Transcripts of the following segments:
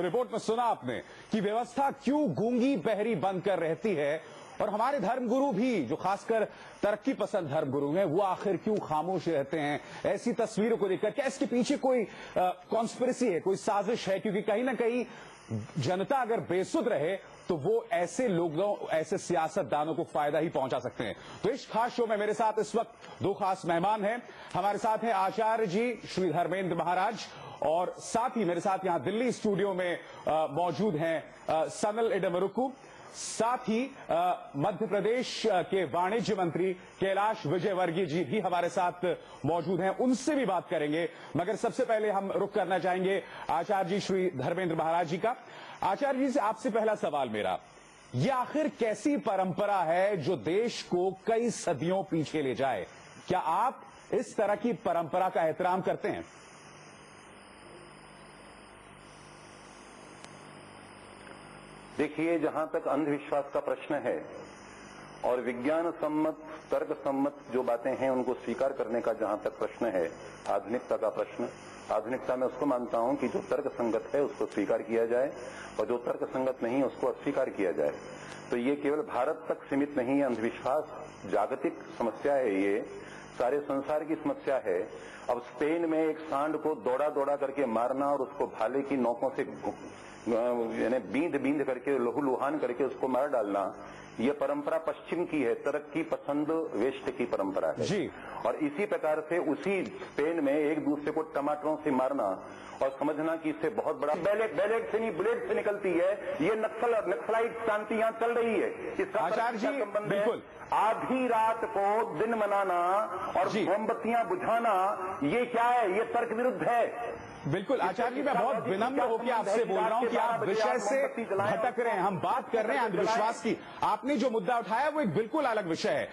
तो रिपोर्ट में सुना आपने कि व्यवस्था क्यों गूंगी बहरी बंद कर रहती है, और हमारे धर्मगुरु भी जो खासकर तरक्की पसंद धर्मगुरु हैं वो आखिर क्यों खामोश रहते हैं ऐसी तस्वीरों को देखकर। क्या इसके पीछे कोई कॉन्स्पिरेसी है, कोई साजिश है? क्योंकि कहीं ना कहीं जनता अगर बेसुध रहे तो वो ऐसे लोगों, ऐसे सियासतदानों को फायदा ही पहुंचा सकते हैं। तो इस खास शो में मेरे साथ इस वक्त दो खास मेहमान हैं। हमारे साथ हैं आचार्य जी श्री धर्मेंद्र महाराज, और साथ ही मेरे साथ यहां दिल्ली स्टूडियो में मौजूद हैं सनल इडमरुकु। साथ ही मध्य प्रदेश के वाणिज्य मंत्री कैलाश विजयवर्गीय जी भी हमारे साथ मौजूद हैं, उनसे भी बात करेंगे। मगर सबसे पहले हम रुख करना चाहेंगे आचार्य जी श्री धर्मेंद्र महाराज जी का। आचार्य जी से आपसे पहला सवाल मेरा, ये आखिर कैसी परंपरा है जो देश को कई सदियों पीछे ले जाए? क्या आप इस तरह की परंपरा का एहतराम करते हैं? देखिए, जहां तक अंधविश्वास का प्रश्न है और विज्ञान सम्मत, तर्क सम्मत जो बातें हैं उनको स्वीकार करने का जहां तक प्रश्न है, आधुनिकता का प्रश्न, आधुनिकता में उसको मानता हूं कि जो तर्क संगत है उसको स्वीकार किया जाए और जो तर्क संगत नहीं उसको अस्वीकार किया जाए। तो ये केवल भारत तक सीमित नहीं है अंधविश्वास, जागतिक समस्या है, ये सारे संसार की समस्या है। अब स्पेन में एक सांड को दौड़ा दौड़ा करके मारना और उसको भाले की नोकों से यानी बींद करके लहूलुहान करके उसको मार डालना, ये परंपरा पश्चिम की है, तरक्की पसंद वेस्ट की परंपरा है जी। और इसी प्रकार से उसी स्पेन में एक दूसरे को टमाटरों से मारना और समझना कि इससे बहुत बड़ा बैलेट से नहीं बुलेट से निकलती है, ये नक्सलाइट शांति यहाँ चल रही है। इसका आचार्य जी बिल्कुल, आधी रात को दिन मनाना और मोमबत्तियां बुझाना, ये क्या है? ये तर्क विरुद्ध है। बिल्कुल आचार्य जी, मैं बहुत विनम्र होकर आपसे बोल रहा हूं कि आप विषय से भटक रहे हैं। हम बात कर रहे हैं अंधविश्वास की। आपने जो मुद्दा उठाया वो एक बिल्कुल अलग विषय है।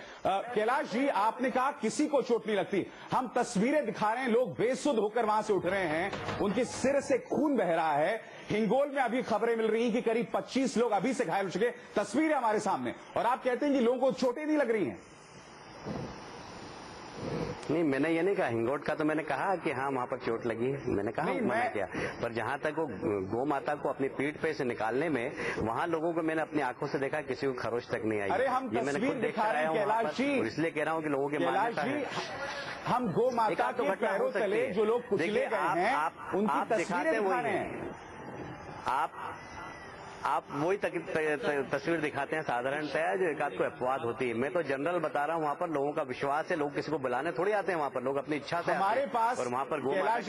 कैलाश जी, आपने कहा किसी को चोट नहीं लगती। हम तस्वीरें दिखा रहे हैं, लोग बेसुध होकर वहां से उठ रहे हैं, उनके सिर से खून बह रहा है। हिंगोल में अभी खबरें मिल रही कि करीब 25 लोग अभी से घायल हो चुके। तस्वीरें हमारे सामने, और आप कहते हैं कि लोगों को चोटें नहीं लग रही हैं। नहीं, मैंने ये नहीं कहा। हिंगोट का तो मैंने कहा कि हाँ वहाँ पर चोट लगी है, मैंने कहा मना किया। पर जहाँ तक वो गौ माता को अपनी पीठ पे से निकालने में, वहाँ लोगों को मैंने अपनी आंखों से देखा, किसी को खरोच तक नहीं आई। अरे हम ये मैंने खुद दिखा रहे हैं कैलाश जी, इसलिए कह रहा हूँ कि लोगों के मान्यता है। हम गौ माता के पैरों तले जो लोग कुचले गए हैं उनकी तस्वीरें दिखा रहे हैं। आप वही तस्वीर दिखाते हैं साधारणतया जो एक आध को अपवाद होती है। मैं तो जनरल बता रहा हूँ, वहाँ पर लोगों का विश्वास है, लोग किसी को बुलाने थोड़ी आते हैं वहाँ पर, लोग अपनी इच्छा से हमारे पास, और वहाँ पर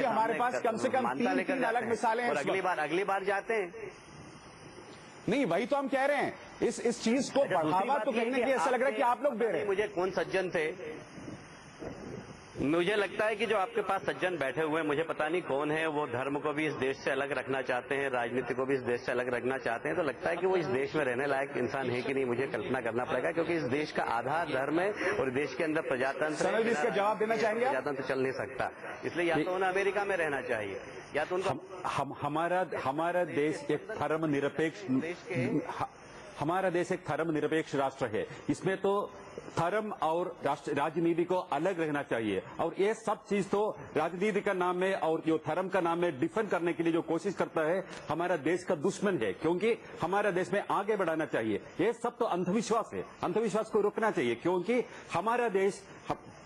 हमारे पास कम से कम 3 अलग मिसालें हैं। और अगली बार जाते हैं। नहीं, वही तो हम कह रहे हैं, इस चीज को बढ़ावा तो कहीं ना कहीं ऐसा लग रहा है कि आप लोग दे रहे हैं। मुझे कौन सज्जन थे, मुझे लगता है कि जो आपके पास सज्जन बैठे हुए हैं, मुझे पता नहीं कौन है, वो धर्म को भी इस देश से अलग रखना चाहते हैं, राजनीति को भी इस देश से अलग रखना चाहते हैं। तो लगता है कि वो इस देश में रहने लायक इंसान है कि नहीं, मुझे कल्पना करना पड़ेगा, क्योंकि इस देश का आधार धर्म है और देश के अंदर प्रजातंत्र, इसका जवाब देना चाहेंगे? प्रजातंत्र चल नहीं सकता, इसलिए या तो उन्हें अमेरिका में रहना चाहिए या तो उनको हमारा देश एक धर्मनिरपेक्ष राष्ट्र है। इसमें तो धर्म और राजनीति को अलग रहना चाहिए, और ये सब चीज तो राजनीति का नाम में और जो धर्म का नाम में डिफेंड करने के लिए जो कोशिश करता है, हमारा देश का दुश्मन है, क्योंकि हमारा देश में आगे बढ़ाना चाहिए। ये सब तो अंधविश्वास है, अंधविश्वास को रोकना चाहिए, क्योंकि हमारा देश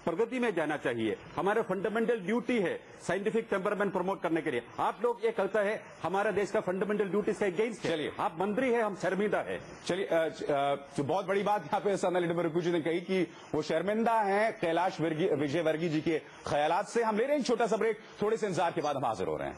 प्रगति में जाना चाहिए। हमारा फंडामेंटल ड्यूटी है साइंटिफिक टेम्परामेंट प्रमोट करने के लिए। आप लोग ये कहता है हमारा देश का फंडामेंटल ड्यूटी से अगेंस्ट है। चलिए, आप मंत्री है, हम शर्मिंदा है। चलिए, जो बहुत बड़ी बात यहाँ पे सनल इडमरुकु जी ने कही कि वो शर्मिंदा हैं कैलाश विजयवर्गीय जी के ख्यालात से। हम ले रहे हैं छोटा सा ब्रेक, थोड़े से इंतजार के बाद हम हाजिर हो रहे हैं।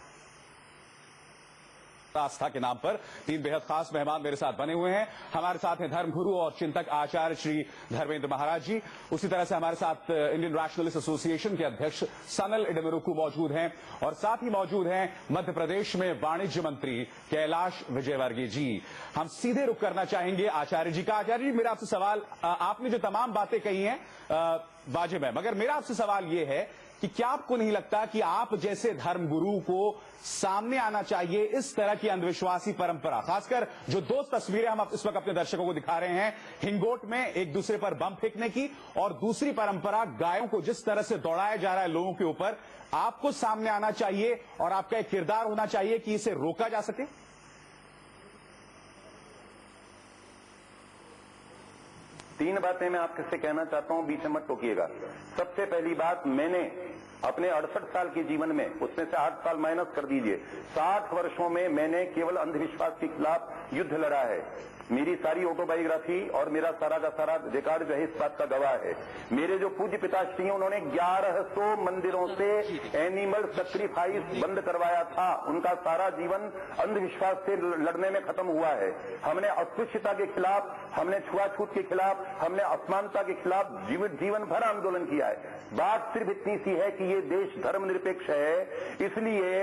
आस्था के नाम पर 3 बेहद खास मेहमान मेरे साथ बने हुए हैं। हमारे साथ हैं धर्मगुरु और चिंतक आचार्य श्री धर्मेंद्र महाराज जी। उसी तरह से हमारे साथ इंडियन रैशनलिस्ट एसोसिएशन के अध्यक्ष सनल इडमरुकु मौजूद हैं, और साथ ही मौजूद हैं मध्य प्रदेश में वाणिज्य मंत्री कैलाश विजयवर्गीय जी। हम सीधे रुख करना चाहेंगे आचार्य जी का। आचार्य जी, मेरा आपसे सवाल, आपने जो तमाम बातें कही हैं वाजिब है, मगर मेरा आपसे सवाल यह है कि क्या आपको नहीं लगता कि आप जैसे धर्मगुरु को सामने आना चाहिए इस तरह की अंधविश्वासी परंपरा, खासकर जो 2 तस्वीरें हम इस वक्त अपने दर्शकों को दिखा रहे हैं, हिंगोट में एक दूसरे पर बम फेंकने की, और दूसरी परंपरा गायों को जिस तरह से दौड़ाया जा रहा है लोगों के ऊपर, आपको सामने आना चाहिए और आपका एक किरदार होना चाहिए कि इसे रोका जा सके? 3 बातें मैं आपसे कहना चाहता हूं, बीच में मत टोकिएगा। सबसे पहली बात, मैंने अपने 68 साल के जीवन में, उसमें से 8 साल माइनस कर दीजिए, 60 वर्षों में मैंने केवल अंधविश्वास के खिलाफ युद्ध लड़ा है। मेरी सारी ऑटोबायोग्राफी और मेरा सारा का सारा रिकॉर्ड जो है इस बात का गवाह है। मेरे जो पूज्य पिताश्री हैं, उन्होंने 1100 मंदिरों से एनिमल सैक्रिफाइस बंद करवाया था। उनका सारा जीवन अंधविश्वास से लड़ने में खत्म हुआ है। हमने अस्पृश्यता के खिलाफ, हमने छुआछूत के खिलाफ, हमने असमानता के खिलाफ जीवन भर आंदोलन किया है। बात सिर्फ इतनी सी है कि ये देश धर्मनिरपेक्ष है, इसलिए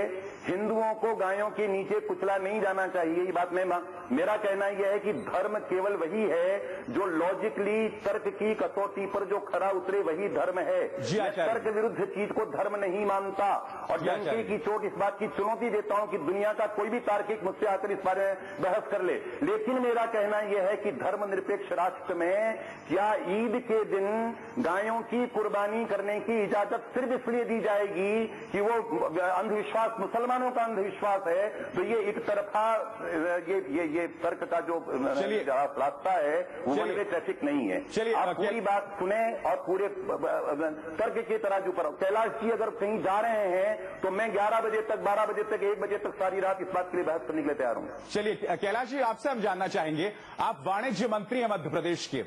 हिंदुओं को गायों के नीचे कुचला नहीं जाना चाहिए। ये बात मेरा कहना यह है कि धर्म केवल वही है जो लॉजिकली तर्क की कसौटी पर जो खरा उतरे, वही धर्म है। मैं तर्क विरुद्ध चीज को धर्म नहीं मानता और डंके की चोट इस बात की चुनौती देता हूं कि दुनिया का कोई भी तार्किक मुझसे आकर इस बारे में बहस कर ले। लेकिन मेरा कहना यह है कि धर्मनिरपेक्ष राष्ट्र में क्या ईद के दिन गायों की कुर्बानी करने की इजाजत सिर्फ इसलिए दी जाएगी कि वो अंधविश्वास, मुसलमानों का अंधविश्वास है? तो ये एक तरफा ये तर्क का जो रास्ता है वो वन वे ट्रैफिक नहीं है। चलिए, आप पूरी बात सुने और पूरे तर्क के तराजू पर। कैलाश जी अगर कहीं जा रहे हैं तो मैं 11 बजे तक, 12 बजे तक, 1 बजे तक सारी रात इस बात के लिए बहस करने के लिए तैयार हूं। चलिए कैलाश जी, आपसे हम जानना चाहेंगे, आप वाणिज्य मंत्री हैं मध्य प्रदेश के।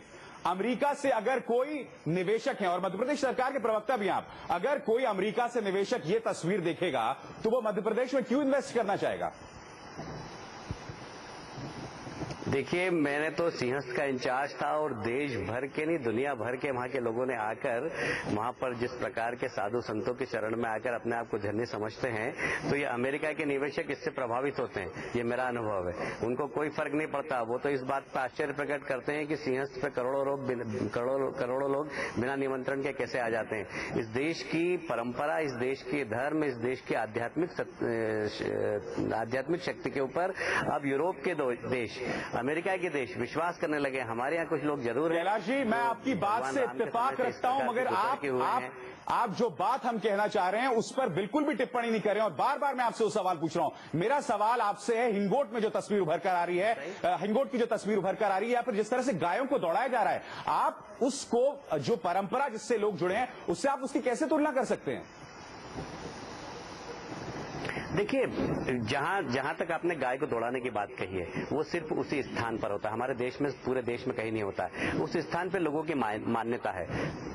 अमेरिका से अगर कोई निवेशक है, और मध्य प्रदेश सरकार के प्रवक्ता भी हैं आप, अगर कोई अमेरिका से निवेशक ये तस्वीर देखेगा तो वो मध्य प्रदेश में क्यों इन्वेस्ट करना चाहेगा? देखिए, मैंने तो सिंहस्थ का इंचार्ज था और देश भर के नहीं, दुनिया भर के वहां के लोगों ने आकर वहां पर जिस प्रकार के साधु संतों के चरण में आकर अपने आप को धन्य समझते हैं, तो ये अमेरिका के निवेशक इससे प्रभावित होते हैं। ये मेरा अनुभव है। उनको कोई फर्क नहीं पड़ता। वो तो इस बात पर आश्चर्य प्रकट करते हैं कि सिंहस्थ पे करोड़ों लोग बिना निमंत्रण के कैसे आ जाते हैं। इस देश की परंपरा, इस देश के धर्म, इस देश की आध्यात्मिक शक्ति के ऊपर अब यूरोप के देश, अमेरिका के देश विश्वास करने लगे। हमारे यहाँ कुछ लोग जरूर हैं। कैलाश जी, मैं आपकी बात से इत्तेफाक रखता हूं, मगर आप जो बात हम कहना चाह रहे हैं उस पर बिल्कुल भी टिप्पणी नहीं कर रहे हैं, और बार बार मैं आपसे वो सवाल पूछ रहा हूं। मेरा सवाल आपसे है, हिंगोट में जो तस्वीर उभर कर आ रही है, हिंगोट की जो तस्वीर उभर कर आ रही है, या फिर जिस तरह से गायों को दौड़ाया जा रहा है, आप उसको, जो परंपरा जिससे लोग जुड़े हैं, उससे आप उसकी कैसे तुलना कर सकते हैं? देखिए, जहां तक आपने गाय को दौड़ाने की बात कही है, वो सिर्फ उसी स्थान पर होता है। हमारे देश में, पूरे देश में कहीं नहीं होता है। उस स्थान पर लोगों की मान्यता है,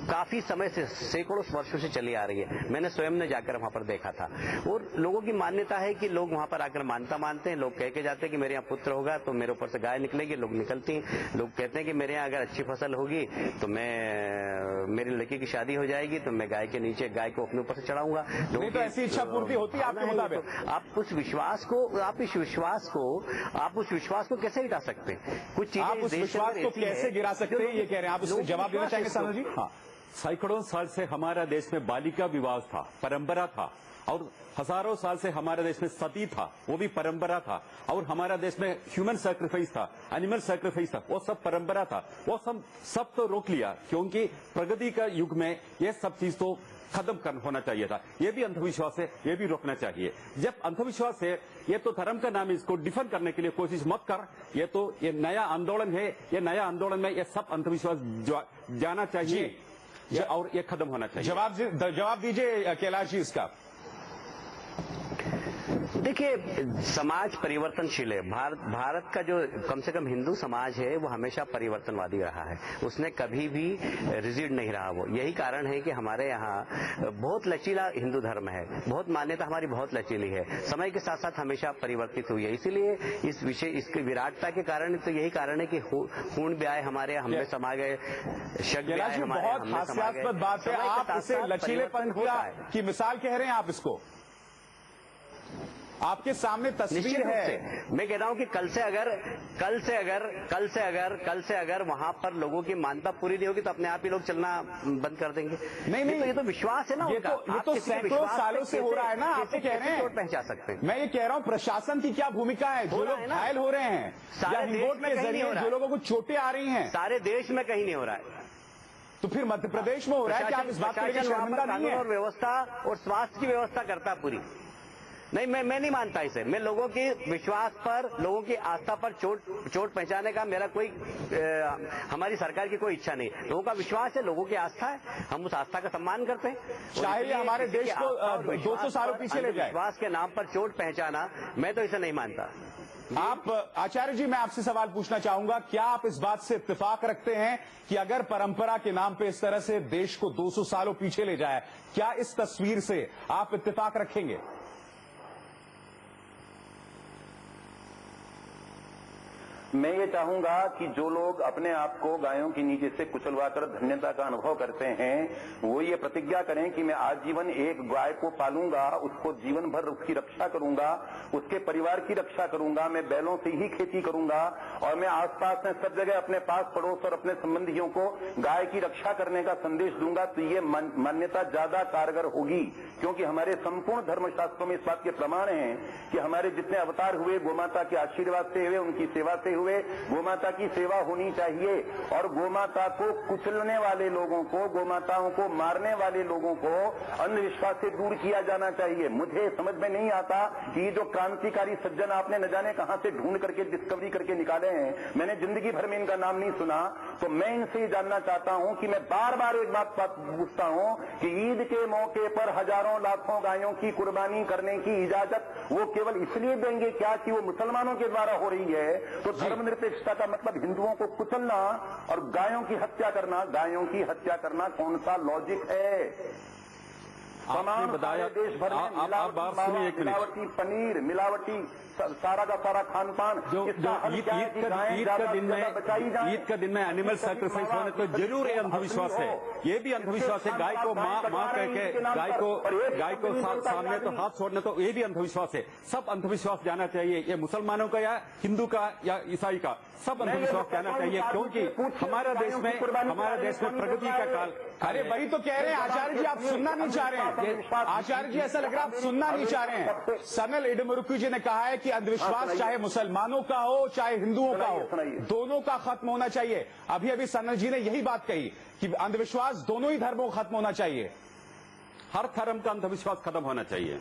काफी समय से, सैकड़ों वर्षों से चली आ रही है। मैंने स्वयं ने जाकर वहां पर देखा था, और लोगों की मान्यता है कि लोग वहां पर आकर मानता मानते हैं। लोग कह के जाते हैं कि मेरे यहाँ पुत्र होगा तो मेरे ऊपर से गाय निकलेगी, लोग निकलती हैं। लोग कहते हैं कि मेरे यहाँ अगर अच्छी फसल होगी तो मेरी लड़की की शादी हो जाएगी तो मैं गाय के नीचे, गाय को अपने ऊपर से चढ़ाऊंगा। नहीं तो ऐसी इच्छा पूर्ति होती है आपके मुताबिक? आप उस विश्वास को कैसे गिरा सकते हैं? कुछ चीजें, आप उस विश्वास को कैसे गिरा सकते हैं, ये कह रहे हैं आप? उससे जवाब देना चाहेंगे सानू जी? हाँ, सैकड़ों साल से हमारा देश में बालिका विवाह था, परंपरा था, और हजारों साल से हमारे देश में सती था, वो भी परंपरा था, और हमारा देश में ह्यूमन सैक्रिफाइस था, एनिमल सैक्रिफाइस था, वो सब परंपरा था। वो सब तो रोक लिया, क्योंकि प्रगति का युग में ये सब चीज तो खत्म होना चाहिए था। ये भी अंधविश्वास है, ये भी रोकना चाहिए। जब अंधविश्वास है, ये तो धर्म का नाम, इसको डिफेंड करने के लिए कोशिश मत कर। ये नया आंदोलन है, ये नया आंदोलन में ये सब अंधविश्वास जाना चाहिए और ये खत्म होना चाहिए। जवाब दीजिए कैलाश जी इसका। देखिए, समाज परिवर्तनशील है। भारत का जो कम से कम हिंदू समाज है वो हमेशा परिवर्तनवादी रहा है। उसने कभी भी रिजिड नहीं रहा। वो यही कारण है कि हमारे यहाँ बहुत लचीला हिंदू धर्म है, बहुत मान्यता हमारी बहुत लचीली है, समय के साथ साथ हमेशा परिवर्तित हुई है। इसीलिए इसकी विराटता के कारण तो यही कारण है कि खून भी आए हमारे, हमने समा गए, शक भी आए हमारे, बहुत हास्यास्पद बात है। आप इसे लचीलेपन की मिसाल कह रहे हैं, आप इसको, आपके सामने तस्वीर है। मैं कह रहा हूं कि कल से अगर वहां पर लोगों की मान्यता पूरी नहीं होगी तो अपने आप ही लोग चलना बंद कर देंगे। नहीं, ये तो विश्वास है ना उनका। ये तो सैकड़ों सालों से हो रहा है ना, आप कह रहे हैं। पहचान सकते हैं। मैं ये कह रहा हूँ, प्रशासन की क्या भूमिका है? जो लोग घायल हो रहे हैं, या हिंगोट के जरिए जो लोगों को चोटें आ रही हैं, सारे देश में कहीं नहीं हो रहा है। तो फिर मध्य प्रदेश में हो रहा है कि आप इस बात को लेकर शर्मिंदा नहीं है? और व्यवस्था और स्वास्थ्य की व्यवस्था करता पूरी। नहीं, मैं नहीं मानता इसे। मैं लोगों की विश्वास पर, लोगों की आस्था पर चोट पहुंचाने का मेरा कोई हमारी सरकार की कोई इच्छा नहीं। लोगों का विश्वास है, लोगों की आस्था है, हम उस आस्था का सम्मान करते हैं। चाहे ये हमारे देश को 200 सालों पीछे ले जाए। विश्वास के नाम पर चोट पहुंचाना, मैं तो इसे नहीं मानता। आप आचार्य जी, मैं आपसे सवाल पूछना चाहूंगा, क्या आप इस बात से इत्तेफाक रखते हैं कि अगर परंपरा के नाम पे इस तरह से देश को 200 सालों पीछे ले जाए, क्या इस तस्वीर से आप इत्तेफाक रखेंगे? मैं ये चाहूंगा कि जो लोग अपने आप को गायों के नीचे से कुचलवाकर धन्यता का अनुभव करते हैं, वो ये प्रतिज्ञा करें कि मैं आजीवन एक गाय को पालूंगा, उसको जीवन भर उसकी रक्षा करूंगा, उसके परिवार की रक्षा करूंगा, मैं बैलों से ही खेती करूंगा और मैं आसपास में सब जगह अपने पास पड़ोस और अपने संबंधियों को गाय की रक्षा करने का संदेश दूंगा, तो ये मान्यता ज्यादा कारगर होगी। क्योंकि हमारे संपूर्ण धर्मशास्त्रों में इस बात के प्रमाण हैं कि हमारे जितने अवतार हुए गोमाता के आशीर्वाद से हुए, उनकी सेवा से हुए। गोमाता की सेवा होनी चाहिए और गोमाता को कुचलने वाले लोगों को, गोमाताओं को मारने वाले लोगों को अंधविश्वास से दूर किया जाना चाहिए। मुझे समझ में नहीं आता कि ये जो क्रांतिकारी सज्जन आपने न जाने कहां से ढूंढ करके डिस्कवरी करके निकाले हैं, मैंने जिंदगी भर में इनका नाम नहीं सुना, तो मैं इनसे जानना चाहता हूं कि मैं बार बार एक बात पूछता हूं कि ईद के मौके पर हजारों लाखों गायों की कुर्बानी करने की इजाजत वो केवल इसलिए देंगे क्या कि वो मुसलमानों के द्वारा हो रही है? तो धर्मनिरपेक्षता का मतलब हिंदुओं को कुचलना और गायों की हत्या करना कौन सा लॉजिक है? आपने बताया, देश भर में आप बात सुनिए एक मिनट। मिलावटी पनीर, मिलावटी सारा का सारा खान पान, जो ईद का दिन में एनिमल सैक्रिफाइस होने तो जरूर ये अंधविश्वास है, ये भी अंधविश्वास है। गाय को माँ करके गाय को सामने तो हाथ छोड़ने, तो ये भी अंधविश्वास है। सब अंधविश्वास जाना चाहिए, ये मुसलमानों का या हिंदू का या ईसाई का, सब अंधविश्वास जाना चाहिए। क्योंकि हमारे देश में प्रगति का काल। अरे वही तो कह रहे हैं आचार्य जी, आप सुनना नहीं चाह रहे हैं। आचार्य जी, ऐसा लग रहा है आप सुनना नहीं चाह रहे हैं। सनल इडमुरुक्की जी ने कहा है कि अंधविश्वास चाहे मुसलमानों का हो चाहे हिंदुओं का हो, दोनों का खत्म होना चाहिए। अभी अभी सनल जी ने यही बात कही कि अंधविश्वास दोनों ही धर्मों का खत्म होना चाहिए, हर धर्म का अंधविश्वास खत्म होना चाहिए।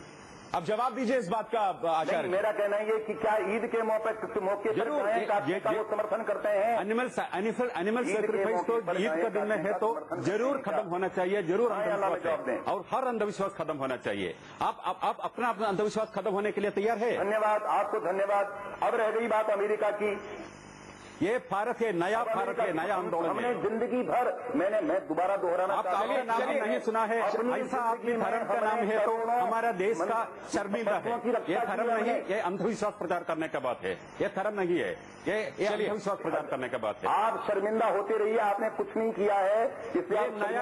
अब जवाब दीजिए इस बात का आचार्य। मेरा कहना ये कि क्या ईद के मौके पर वो समर्थन करते हैं? एनिमल सैक्रिफाइस तो ईद का दिन में है तो जरूर खत्म होना चाहिए, जरूर अंधविश्वास है और हर अंधविश्वास खत्म होना चाहिए। आप अपना अंधविश्वास खत्म होने के लिए तैयार है? धन्यवाद, आपको धन्यवाद। अब रह गई बात अमेरिका की। ये भारत है, नया भारत है, नया आंदोलन हमने है। जिंदगी भर मैं दोबारा दोहराना आपका नाम नहीं सुना है, ऐसा आपके धर्म का नाम है तो हमारा देश का शर्मिंदा है। ये धर्म नहीं, ये अंधविश्वास प्रचार करने का बात है, ये धर्म नहीं है, ये अंधविश्वास प्रचार करने का बात है। आप शर्मिंदा होते रहिए, आपने कुछ नहीं किया है, इसलिए नया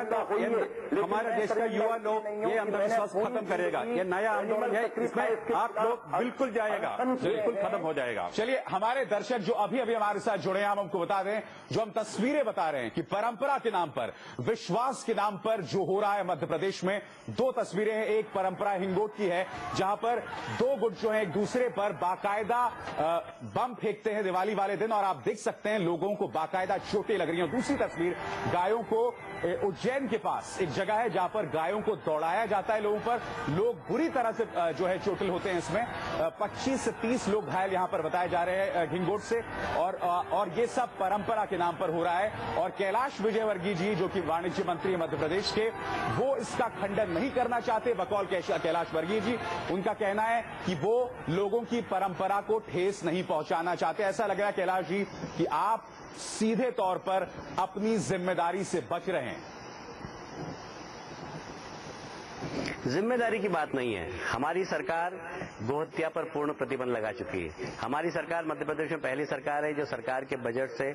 हमारे देश का युवा लोग ये अंधविश्वास खत्म करेगा। ये नया आंदोलन है, इसमें आप लोग बिल्कुल जाएगा, बिल्कुल खत्म हो जाएगा। चलिए, हमारे दर्शक जो अभी अभी हमारे साथ जुड़े हैं, हम आपको बता दें, जो हम तस्वीरें बता रहे हैं कि परंपरा के नाम पर, विश्वास के नाम पर जो हो रहा है मध्य प्रदेश में, दो तस्वीरें हैं। एक परंपरा हिंगोट की है जहां पर दो गुट जो है एक दूसरे पर बाकायदा बम फेंकते हैं दिवाली वाले दिन और आप देख सकते हैं लोगों को बाकायदा चोटें लग रही हैं। दूसरी तस्वीर गायों को उज्जैन के पास एक जगह है जहां पर गायों को दौड़ाया जाता है लोगों पर, लोग बुरी तरह से जो है चोटिल होते हैं। इसमें 25 से 30 लोग घायल यहां पर बताए जा रहे हैं हिंगोट से और ये सब परंपरा के नाम पर हो रहा है। और कैलाश विजयवर्गीय जी जो कि वाणिज्य मंत्री मध्य प्रदेश के, वो इसका खंडन नहीं करना चाहते। बकौल कैलाश वर्गीय जी, उनका कहना है कि वो लोगों की परंपरा को ठेस नहीं पहुंचाना चाहते। ऐसा लग रहा है कैलाश जी कि आप सीधे तौर पर अपनी जिम्मेदारी से बच रहे हैं। जिम्मेदारी की बात नहीं है। हमारी सरकार गोहत्या पर पूर्ण प्रतिबंध लगा चुकी है। हमारी सरकार मध्य प्रदेश में पहली सरकार है जो सरकार के बजट से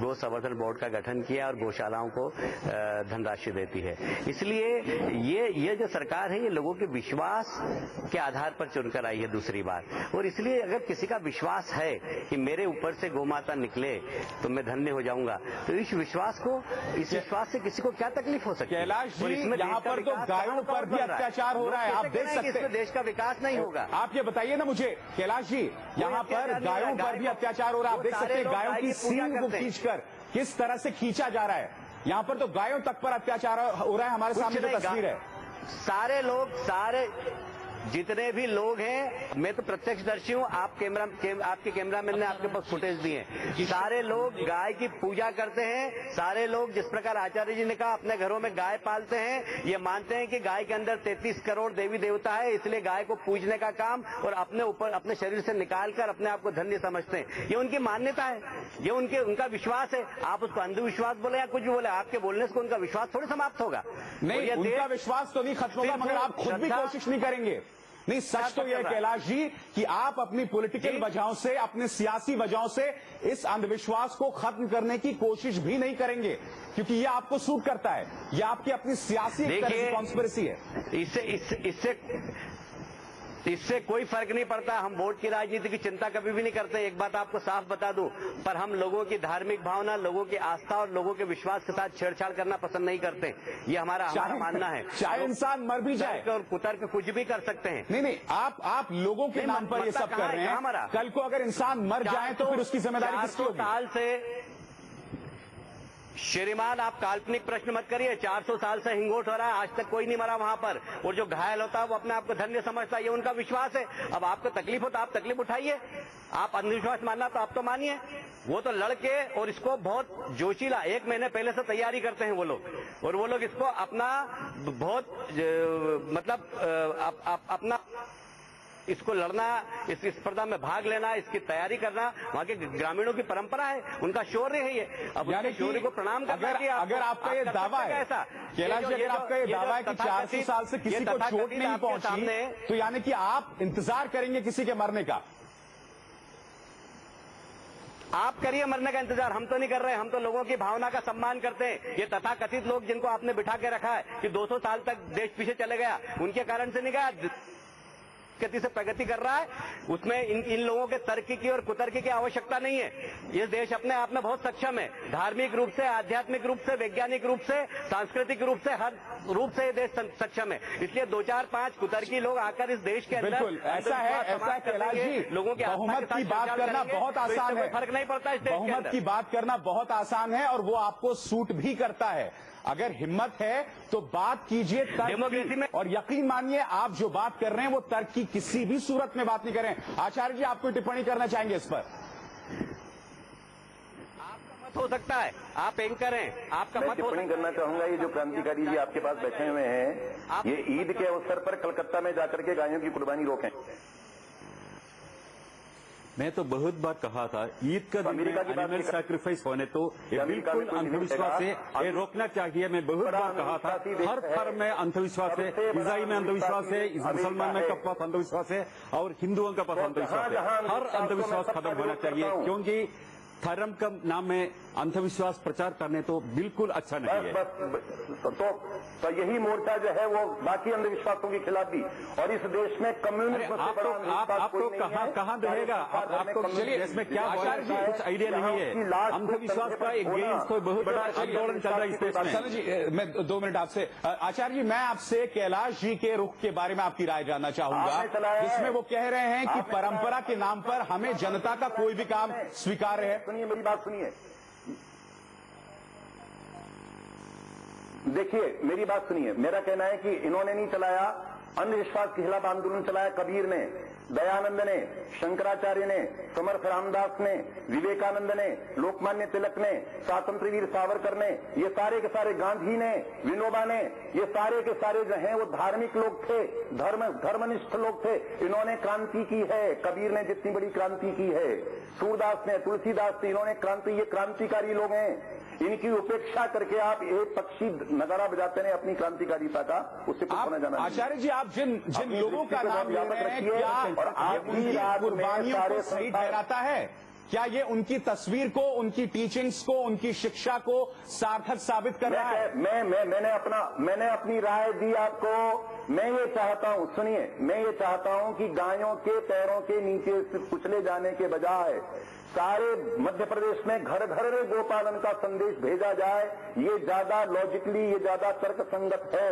गो संवर्धन बोर्ड का गठन किया और गौशालाओं को धनराशि देती है। इसलिए ये जो सरकार है ये लोगों के विश्वास के आधार पर चुनकर आई है, दूसरी बात। और इसलिए अगर किसी का विश्वास है कि मेरे ऊपर से गोमाता निकले तो मैं धन्य हो जाऊंगा, तो इस विश्वास से किसी को क्या तकलीफ हो सकती है? कैलाश जी, यहाँ पर तो गायों पर भी अत्याचार हो रहा है, आप देख सकते हैं। देश का विकास नहीं होगा। आप ये बताइए ना मुझे कैलाश जी, यहाँ पर गायों पर भी अत्याचार हो रहा है, आप देख सकते हैं गायों की सींग को खींचकर किस तरह से खींचा जा रहा है। यहाँ पर तो गायों तक पर अत्याचार हो रहा है, हमारे सामने जो तस्वीर है। सारे लोग जितने भी लोग हैं, मैं तो प्रत्यक्षदर्शी हूँ, आपके कैमरामैन ने आपके पास फुटेज दिए, सारे लोग गाय की पूजा करते हैं। सारे लोग जिस प्रकार आचार्य जी ने कहा अपने घरों में गाय पालते हैं, ये मानते हैं कि गाय के अंदर 33 करोड़ देवी देवता है, इसलिए गाय को पूजने का काम और अपने ऊपर अपने शरीर से निकालकर अपने आप को धन्य समझते हैं। ये उनकी मान्यता है, ये उनका विश्वास है। आप उसको अंधविश्वास बोले या कुछ भी बोले, आपके बोलने से उनका विश्वास थोड़ी समाप्त होगा। नहीं, उनका विश्वास तो नहीं खत्म होगा, मगर आप खुद भी कोशिश नहीं करेंगे। नहीं, सच तो यह है कैलाश जी कि आप अपनी पॉलिटिकल वजहों से, अपने सियासी वजहों से इस अंधविश्वास को खत्म करने की कोशिश भी नहीं करेंगे, क्योंकि यह आपको सूट करता है, यह आपकी अपनी सियासी कॉन्स्पिरेसी है। इससे कोई फर्क नहीं पड़ता। हम वोट की राजनीति की चिंता कभी भी नहीं करते। एक बात आपको साफ बता दूं, पर हम लोगों की धार्मिक भावना, लोगों की आस्था और लोगों के विश्वास के साथ छेड़छाड़ करना पसंद नहीं करते। ये हमारा मानना है। चाहे इंसान मर भी जाए और कुतर्क कुछ भी कर सकते हैं। नहीं, आप लोगों के नाम पर ये सब कर रहे हैं। कल को अगर इंसान मर जाए तो फिर उसकी जिम्मेदारी किसकी होगी? 400 साल से श्रीमान, आप काल्पनिक प्रश्न मत करिए। 400 साल से हिंगोट हो रहा है, आज तक कोई नहीं मरा वहां पर। और जो घायल होता है वो अपने आप को धन्य समझता है, ये उनका विश्वास है। अब आपको तकलीफ हो तो आप तकलीफ उठाइए। आप अंधविश्वास मानना तो आप तो मानिए। वो तो लड़के और इसको बहुत जोशीला 1 महीने पहले से तैयारी करते हैं वो लोग, और वो लोग इसको अपना बहुत मतलब अपना इसको लड़ना, इस स्पर्धा में भाग लेना, इसकी तैयारी करना वहाँ के ग्रामीणों की परंपरा है, उनका शौर्य है ये। अब उनके शौर्य को प्रणाम करना चाहिए। अगर आपका ये दावा है ऐसा, कैलाश जी, अगर आपका ये दावा है कि 400 साल से किसी को चोट नहीं पहुंची, तो यानी कि आप इंतजार करेंगे किसी के मरने का? आप करिए मरने का इंतजार, हम तो नहीं कर रहे। हम तो लोगों की भावना का सम्मान करते हैं। ये तथाकथित लोग जिनको आपने बिठा के रखा है कि 200 साल तक देश पीछे चले गया, उनके कारण से नहीं गया, गति से प्रगति कर रहा है। उसमें इन लोगों के तर्क की और कुतर्क की आवश्यकता नहीं है। ये देश अपने आप में बहुत सक्षम है, धार्मिक रूप से, आध्यात्मिक रूप से, वैज्ञानिक रूप से, सांस्कृतिक रूप से, हर रूप से ये देश सक्षम है। इसलिए 2, 4, 5 कुतर्की लोग आकर इस देश के अंदर ऐसा है कैलाश जी, लोगों के बहुमत की बात करना बहुत आसान है। फर्क नहीं पड़ता इस देश के अंदर। बहुमत की बात करना बहुत आसान है और वो आपको सूट भी करता है। अगर हिम्मत है तो बात कीजिए तर्क की, और यकीन मानिए आप जो बात कर रहे हैं वो तर्क की किसी भी सूरत में बात नहीं कर रहे हैं। आचार्य जी, आप कोई टिप्पणी करना चाहेंगे इस पर? आपका मत हो सकता है, आप एंकर हैं, आपका मत टिप्पणी करना चाहूंगा। ये जो क्रांतिकारी जी आपके पास बैठे हुए हैं, ये ईद के अवसर पर कलकत्ता में जाकर के गायों की कुर्बानी रोकें। मैं तो बहुत बार कहा था, ईद का दिन एनिमल सैक्रिफाइस होने तो ये बिल्कुल अंधविश्वास है, ये रोकना चाहिए। मैं बहुत बार कहा था, हर धर्म में अंधविश्वास है, ईसाई में अंधविश्वास है, मुसलमान में का पास अंधविश्वास है और हिंदुओं का पास अंधविश्वास है। हर अंधविश्वास खत्म होना चाहिए, क्योंकि धर्म का नाम में अंधविश्वास प्रचार करने तो बिल्कुल अच्छा नहीं है। तो यही मोर्चा जो है वो बाकी अंधविश्वासों के खिलाफ भी, और इस देश में कम्युनिज्म से बड़ा आपको कहाँ रहेगा? आपको देश में क्या कुछ आइडिया नहीं है। अंधविश्वास का एक गेम तो बहुत बड़ा आंदोलन चल रहा है इस देश में। जी, मैं 2 मिनट आपसे, आचार्य जी, मैं आपसे कैलाश जी के रुख के बारे में आपकी राय जानना चाहूंगा, जिसमें वो कह रहे हैं कि परंपरा के नाम पर हमें जनता का कोई भी काम स्वीकार्य है। सुनिए, मेरी बात सुनिए, देखिए मेरी बात सुनिए। मेरा कहना है कि इन्होंने नहीं चलाया, अंधविश्वास के खिलाफ आंदोलन चलाया कबीर ने, दयानंद ने, शंकराचार्य ने, समर्थ रामदास ने, विवेकानंद ने, लोकमान्य तिलक ने, स्वातंत्र वीर सावरकर ने, ये सारे के सारे, गांधी ने, विनोबा ने, ये सारे के सारे जो हैं वो धार्मिक लोग थे, धर्मनिष्ठ लोग थे। इन्होंने क्रांति की है। कबीर ने जितनी बड़ी क्रांति की है, सूरदास ने, तुलसीदास ने, इन्होंने क्रांति, ये क्रांतिकारी लोग हैं। इनकी उपेक्षा करके आप एक पक्षी नगारा बजाते हैं अपनी क्रांतिकारिता का, उससे कुछ होना जाना। आचार्य जी, आप जिन लोगों का नाम ले रहे हैं, क्या उनकी कुर्बानियों को सही ठहराता है? क्या ये उनकी तस्वीर को, उनकी टीचिंग्स को, उनकी शिक्षा को सार्थक साबित कर रहा है? मैंने अपनी राय दी आपको। मैं ये चाहता हूं, सुनिए, मैं ये चाहता हूं कि गायों के पैरों के नीचे से कुचले जाने के बजाय सारे मध्य प्रदेश में घर घर में गोपालन का संदेश भेजा जाए। ये ज्यादा लॉजिकली, ये ज्यादा तर्क संगत है।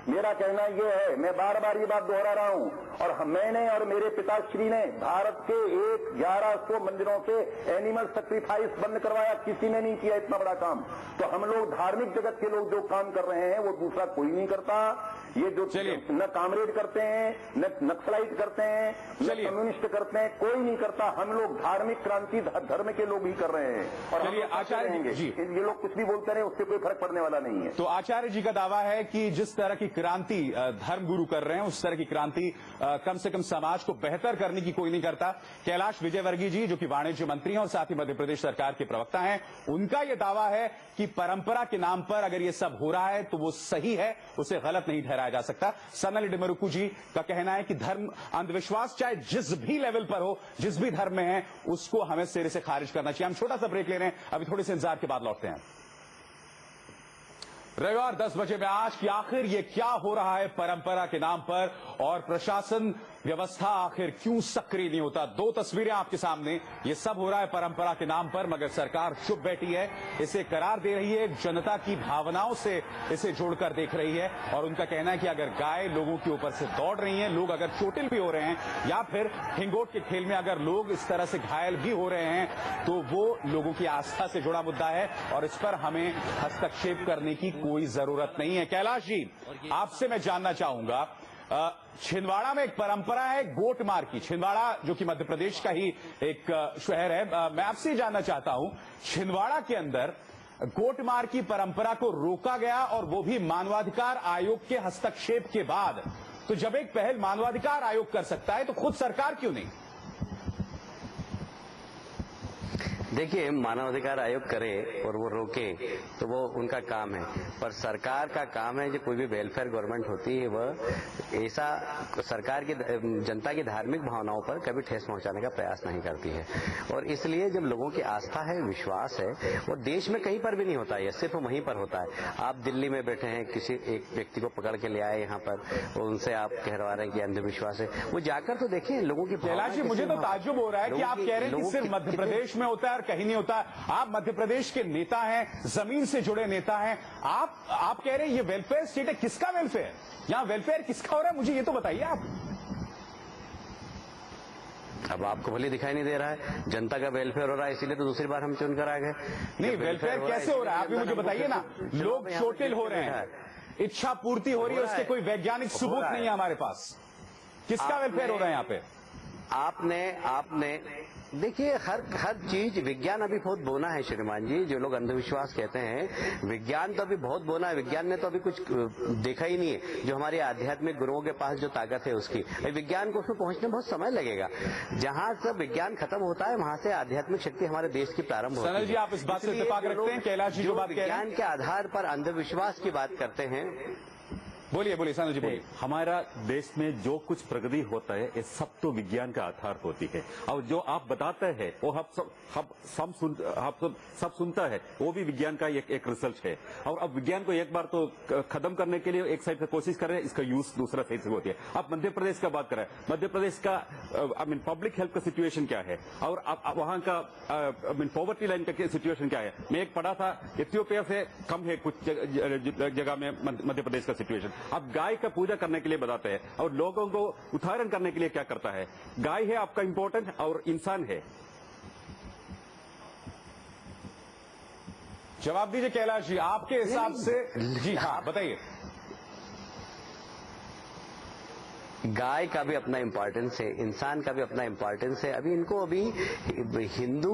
मेरा कहना ये है, मैं बार बार ये बात दोहरा रहा हूं, और मैंने और मेरे पिताश्री ने भारत के 1100 मंदिरों से एनिमल सैक्रिफाइस बंद करवाया, किसी ने नहीं किया इतना बड़ा काम। तो हम लोग धार्मिक जगत के लोग जो काम कर रहे हैं वो दूसरा कोई नहीं करता। ये जो न कामरेड करते हैं, न नक्सलाइट करते हैं, न कम्युनिस्ट करते हैं, कोई नहीं करता। हम लोग धार्मिक क्रांति धर्म के लोग ही कर रहे हैं। और चलिए आचार्य जी, ये लोग कुछ भी बोलते रहे, उससे कोई फर्क पड़ने वाला नहीं है। तो आचार्य जी का दावा है कि जिस तरह की क्रांति धर्मगुरु कर रहे हैं उस तरह की क्रांति कम से कम समाज को बेहतर करने की कोई नहीं करता। कैलाश विजयवर्गीय जी जो कि वाणिज्य मंत्री हैं और साथ ही मध्य प्रदेश सरकार के प्रवक्ता हैं, उनका यह दावा है कि परंपरा के नाम पर अगर ये सब हो रहा है तो वो सही है, उसे गलत नहीं ठहराया जा सकता। सनल डिमरुकू जी का कहना है कि धर्म अंधविश्वास चाहे जिस भी लेवल पर हो, जिस भी धर्म में है, उसको हमें सिरे से खारिज करना चाहिए। हम छोटा सा ब्रेक ले रहे हैं, अभी थोड़े से इंतजार के बाद लौटते हैं। रविवार 10 बजे में आज कि आखिर ये क्या हो रहा है परंपरा के नाम पर और प्रशासन व्यवस्था आखिर क्यों सक्रिय नहीं होता। दो तस्वीरें आपके सामने, ये सब हो रहा है परंपरा के नाम पर मगर सरकार चुप बैठी है, इसे करार दे रही है, जनता की भावनाओं से इसे जोड़कर देख रही है। और उनका कहना है कि अगर गाय लोगों के ऊपर से दौड़ रही हैं, लोग अगर चोटिल भी हो रहे हैं या फिर हिंगोट के खेल में अगर लोग इस तरह से घायल भी हो रहे हैं तो वो लोगों की आस्था से जुड़ा मुद्दा है और इस पर हमें हस्तक्षेप करने की कोई जरूरत नहीं है। कैलाश जी, आपसे मैं जानना चाहूंगा, छिंदवाड़ा में एक परंपरा है गोट मार की। छिंदवाड़ा जो कि मध्य प्रदेश का ही एक शहर है, मैं आपसे जानना चाहता हूं, छिंदवाड़ा के अंदर गोट मार की परंपरा को रोका गया और वो भी मानवाधिकार आयोग के हस्तक्षेप के बाद। तो जब एक पहल मानवाधिकार आयोग कर सकता है तो खुद सरकार क्यों नहीं? देखिए, मानवाधिकार आयोग करे और वो रोके तो वो उनका काम है, पर सरकार का काम है जो कोई भी वेलफेयर गवर्नमेंट होती है वह ऐसा सरकार की जनता की धार्मिक भावनाओं पर कभी ठेस पहुंचाने का प्रयास नहीं करती है। और इसलिए जब लोगों की आस्था है, विश्वास है, और देश में कहीं पर भी नहीं होता है, सिर्फ वहीं पर होता है। आप दिल्ली में बैठे हैं, किसी एक व्यक्ति को पकड़ के ले आए यहाँ पर और उनसे आप कहवा रहे हैं कि अंधविश्वास है, वो जाकर तो देखिए लोगों की। कैलाश जी, मुझे तो ताज्जुब हो रहा है कि आप कह रहे हैं कि सिर्फ मध्य प्रदेश में होता है, कहीं नहीं होता। आप मध्य प्रदेश के नेता हैं, जमीन से जुड़े नेता हैं, आप कह रहे हैं ये वेलफेयर स्टेट है। किसका वेलफेयर? यहां वेलफेयर किसका हो रहा है, मुझे ये तो बताइए आप। अब आपको भले दिखाई नहीं दे रहा है, जनता का वेलफेयर हो रहा है, इसीलिए तो दूसरी बार हम चुनकर आ गए। नहीं, वेलफेयर कैसे हो रहा है आप भी मुझे बताइए ना। लोग चोटिल हो रहे हैं, इच्छा पूर्ति हो रही है, उसके कोई वैज्ञानिक सबूत नहीं है हमारे पास। किसका वेलफेयर हो रहा है यहाँ पे? आपने देखिए, हर चीज विज्ञान अभी बहुत बोना है श्रीमान जी। जो लोग अंधविश्वास कहते हैं, विज्ञान तो अभी बहुत बोना है। विज्ञान ने तो अभी कुछ देखा ही नहीं है, जो हमारे आध्यात्मिक गुरुओं के पास जो ताकत है उसकी। विज्ञान को उसमें पहुंचने में बहुत समय लगेगा। जहां से विज्ञान खत्म होता है वहां से आध्यात्मिक शक्ति हमारे देश की प्रारंभ होती है। सनल जी, आप इस बात से इत्तेफाक रखते हैं? कैलाश जी जो बात कह रहे हैं, विज्ञान के आधार पर अंधविश्वास की बात करते हैं। बोलिए सनल जी, बोलिए। हमारा देश में जो कुछ प्रगति होता है ये सब तो विज्ञान का आधार होती है। और जो आप बताते हैं वो सब सुनता है, वो भी विज्ञान का एक रिसर्च है। और अब विज्ञान को एक बार तो खत्म करने के लिए एक साइड से कोशिश कर रहे हैं, इसका यूज दूसरा साइड से होती है। आप मध्य प्रदेश का बात कर रहे हैं, मध्य प्रदेश का पब्लिक हेल्थ का सिचुएशन क्या है और वहां का पॉवर्टी लाइन का सिचुएशन क्या है। मैं एक पढ़ा था, इथियोपिया से कम है कुछ जगह में मध्य प्रदेश का सिचुएशन। अब गाय का पूजा करने के लिए बताते हैं और लोगों को उदाहरण करने के लिए क्या करता है, गाय है आपका इंपॉर्टेंट और इंसान है। जवाब दीजिए कैलाश जी, आपके हिसाब से। जी हाँ, बताइए। गाय का भी अपना इम्पोर्टेंस है, इंसान का भी अपना इम्पोर्टेंस है। अभी हिंदू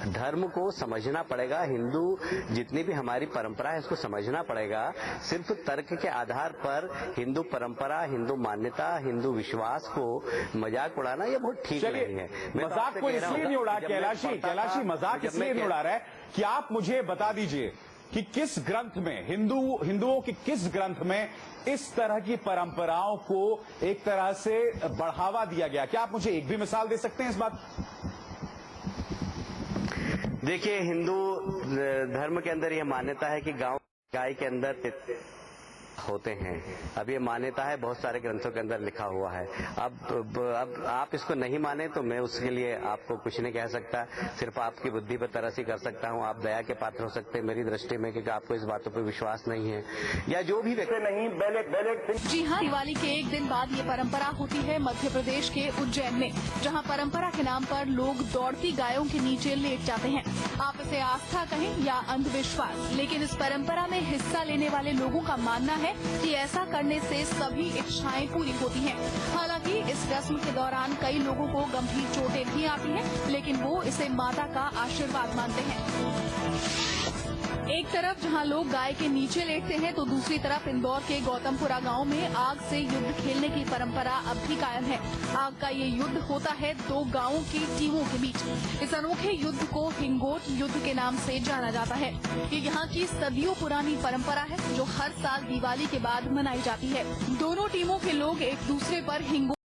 धर्म को समझना पड़ेगा। हिंदू जितनी भी हमारी परंपरा है उसको समझना पड़ेगा। सिर्फ तर्क के आधार पर हिंदू परंपरा, हिंदू मान्यता, हिंदू विश्वास को मजाक उड़ाना ये बहुत ठीक नहीं है। मजाक को इसलिए नहीं उड़ा कैलाश जी, मजाक इसलिए नहीं उड़ा रहा है कि आप मुझे बता दीजिए कि किस ग्रंथ में, हिंदुओं के किस ग्रंथ में इस तरह की परंपराओं को एक तरह से बढ़ावा दिया गया? क्या आप मुझे एक भी मिसाल दे सकते हैं इस बात? देखिए, हिंदू धर्म के अंदर यह मान्यता है कि गाय के अंदर होते हैं। अब ये मान्यता है, बहुत सारे ग्रंथों के अंदर लिखा हुआ है। अब आप इसको नहीं माने तो मैं उसके लिए आपको कुछ नहीं कह सकता, सिर्फ आपकी बुद्धि पर तरस ही कर सकता हूँ। आप दया के पात्र हो सकते हैं मेरी दृष्टि में, क्योंकि आपको इस बातों पर विश्वास नहीं है या जो भी व्यक्ति नहीं बैलेट जी हाँ, दिवाली के एक दिन बाद ये परंपरा होती है मध्य प्रदेश के उज्जैन में, जहाँ परंपरा के नाम पर लोग दौड़ती गायों के नीचे लेट जाते हैं। आप इसे आस्था कहें या अंधविश्वास, लेकिन इस परंपरा में हिस्सा लेने वाले लोगों का मानना है कि ऐसा करने से सभी इच्छाएं पूरी होती हैं। हालांकि इस रस्म के दौरान कई लोगों को गंभीर चोटें भी आती हैं, लेकिन वो इसे माता का आशीर्वाद मानते हैं। एक तरफ जहां लोग गाय के नीचे लेटते हैं, तो दूसरी तरफ इंदौर के गौतमपुरा गांव में आग से युद्ध खेलने की परंपरा अब भी कायम है। आग का ये युद्ध होता है दो गांवों की टीमों के बीच। इस अनोखे युद्ध को हिंगोट युद्ध के नाम से जाना जाता है। ये यहाँ की सदियों पुरानी परंपरा है, जो हर साल दिवाली के बाद मनाई जाती है। दोनों टीमों के लोग एक दूसरे पर हिंगोट